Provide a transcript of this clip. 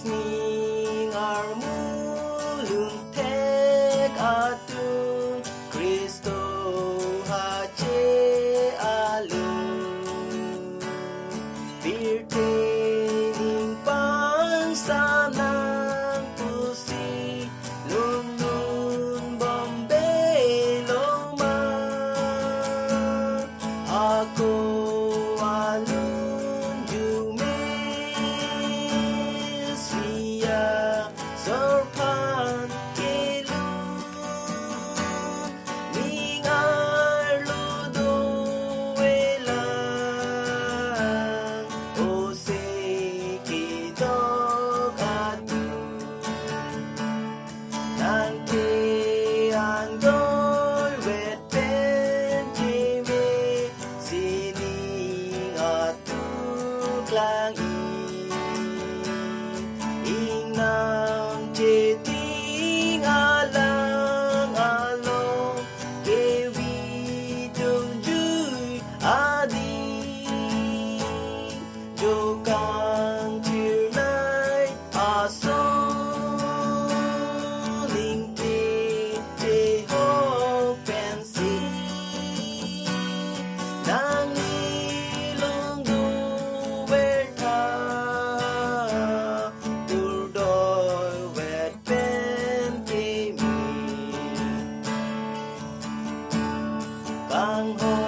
Ning armulung tek atung Kristo hace alung Birtening pangsanang pusi Lun lun bombay loma Ako alun jumis via sorpan kilun Ningar ludo welang O se kitok atun Nangke angdoy wet pen kime Sining atuk langi Inang ceting alang along Kewi dungjuy adi Jokang tirnai asong Lingke jeho pensi Nang ilong duwerta Turdoy wet pen kemi Kang ho